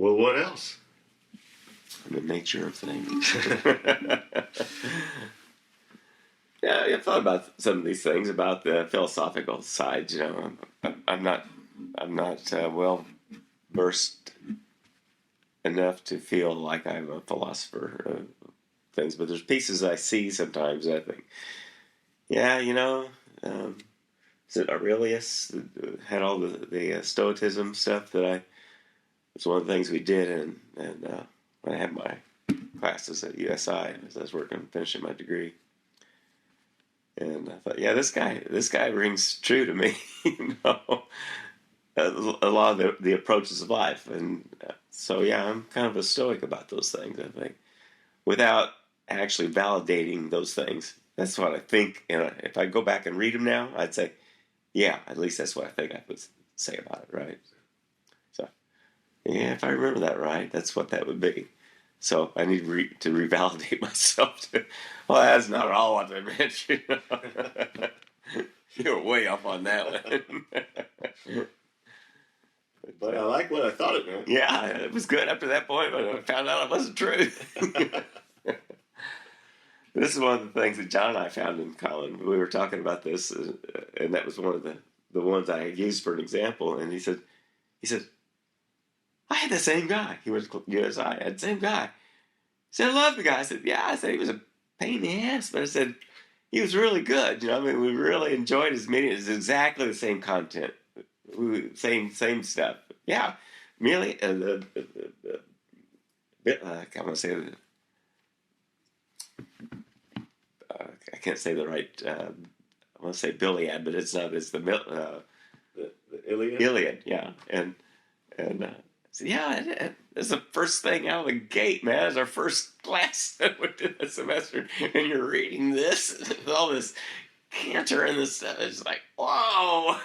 Well, what else? The nature of things. Yeah, I've thought about some of these things, about the philosophical side. I'm not well versed enough to feel like I'm a philosopher of things, but there's pieces I see sometimes that I think, yeah, is it Aurelius that had all the Stoicism stuff it's one of the things we did, and when I had my classes at USI as I was finishing my degree. And I thought, yeah, this guy rings true to me, a lot of the approaches of life. And so, yeah, I'm kind of a stoic about those things, I think, without actually validating those things. That's what I think. And if I go back and read them now, I'd say, yeah, at least that's what I think I would say about it, right? So, yeah, if I remember that right, that's what that would be. So I need to revalidate myself. Well, that's not all what I meant. You're way up on that one. But I like what I thought it meant. Yeah, it was good up to that point, but I found out it wasn't true. This is one of the things that John and I found in Colin. We were talking about this, and that was one of the ones I used for an example. And he said, I had the same guy. He was USI. I had the same guy. He said, I love the guy. I said, yeah. I said, he was a pain in the ass, but I said, he was really good. We really enjoyed his meetings. It's exactly the same content. Same stuff. Yeah. Merely, I want to say, I can't say the right, I want to say Biliad, but it's not. It's the Iliad? Iliad, yeah. And so yeah, it's the first thing out of the gate, man. It's our first class that we did this semester, and you're reading this, all this canter and this stuff. It's like, whoa!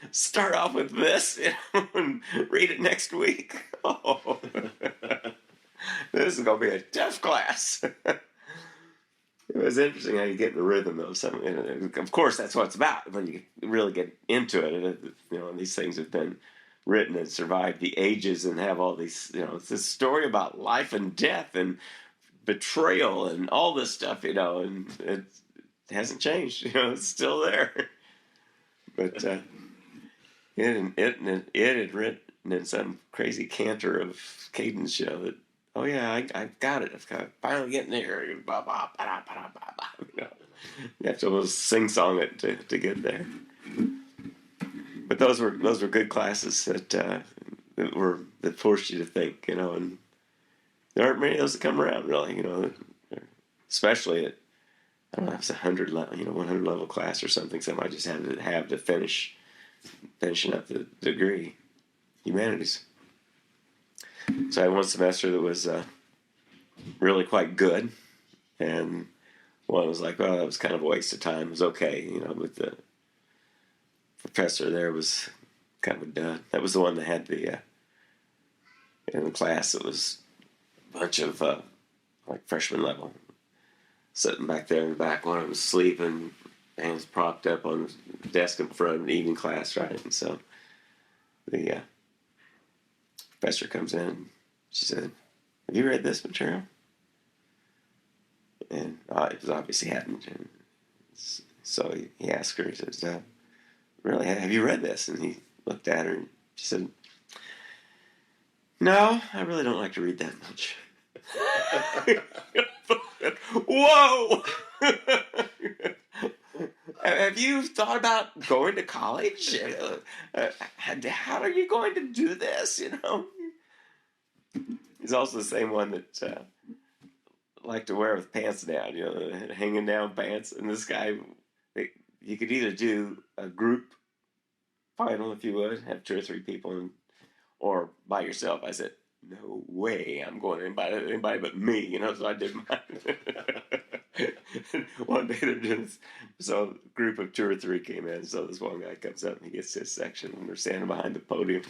Start off with this, and read it next week. Oh, this is gonna be a tough class. It was interesting how you get in the rhythm of something. And of course, that's what it's about when you really get into it. And these things have been written and survived the ages and have all these, it's this story about life and death and betrayal and all this stuff, and it hasn't changed. It's still there. But it had written in some crazy canter of cadence, that, oh yeah, I got it. I've finally getting there. Blah, blah, blah, blah, blah, blah, You have to almost sing-song it to get there. But those were good classes that forced you to think, and there aren't many of those that come around, really, especially at, I don't know, if it's 100 level, 100 level class or something I just had to have to finishing up the degree, humanities. So I had one semester that was really quite good, and one was like, well, that was kind of a waste of time. It was okay, but the professor there was kind of a dud. That was the one that had in the class, it was a bunch of like freshman level sitting back there in the back. One of them was sleeping, hands propped up on the desk in front of the evening class, right? And so the professor comes in. She said, have you read this material? And it was obviously hadn't. And so he asked her, he says, really, have you read this? And he looked at her and she said, no, I really don't like to read that much. Whoa! Have you thought about going to college? How are you going to do this? He's also the same one that liked to wear with pants down, hanging down pants. And this guy, you could either do a group final, if you would, have 2 or 3 people, or by yourself. I said, no way I'm going to invite anybody but me, so I did mine. One day they're doing this, so a group of 2 or 3 came in, so this one guy comes up and he gets his section, and we're standing behind the podium,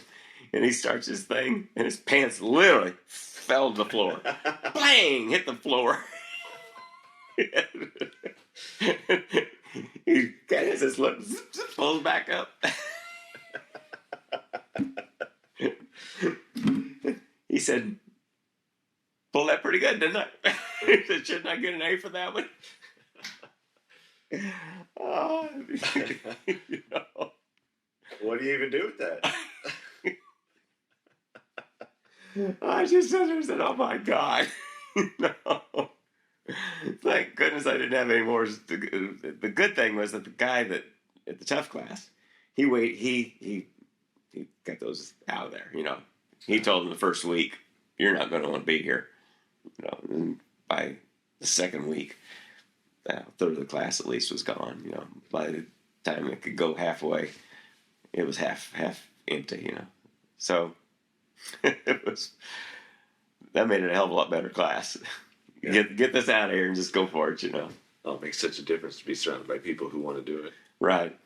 and he starts his thing, and his pants literally fell to the floor. Bang! Hit the floor. He kind of just looks, pulls back up. he said, pulled that pretty good, didn't I? He said, shouldn't I get an A for that one? Oh, you know. What do you even do with that? I just sat there and said, oh my God. No. Thank goodness I didn't have any more. The good thing was that the guy that at the tough class, he got those out of there. You know, he told him the first week, "You're not going to want to be here." You know, and by the second week, a third of the class at least was gone. You know, by the time it could go halfway, it was half empty. You know, so it was that made it a hell of a lot better class. Yeah. Get this out of here and just go for it, you know. Oh, it makes such a difference to be surrounded by people who want to do it. Right.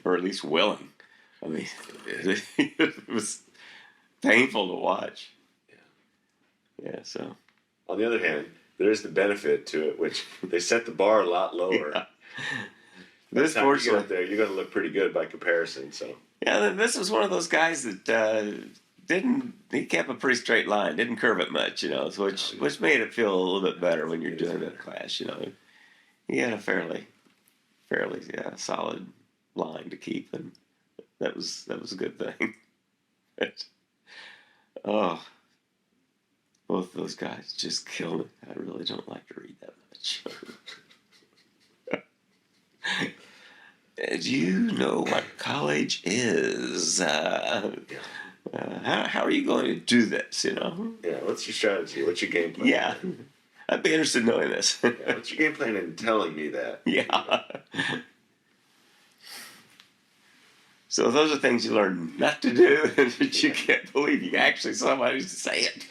Or at least willing. I mean, it was painful to watch. Yeah, so. On the other hand, there is the benefit to it, which they set the bar a lot lower. Yeah. This This time you get fortunately, up there, you're going to look pretty good by comparison. So yeah, this was one of those guys that he kept a pretty straight line, didn't curve it much, you know, which made it feel a little bit better when you're doing that class, you know. He had a fairly solid line to keep, and that was a good thing. But, oh, both those guys just killed it. I really don't like to read that much. Do you know what college is? How are you going to do this, you know? yeah, what's your strategy? What's your game plan? Yeah. I'd be interested in knowing this. Yeah, what's your game plan in telling me that? Yeah. So those are things you learn not to do that you can't believe you actually somebody to say it.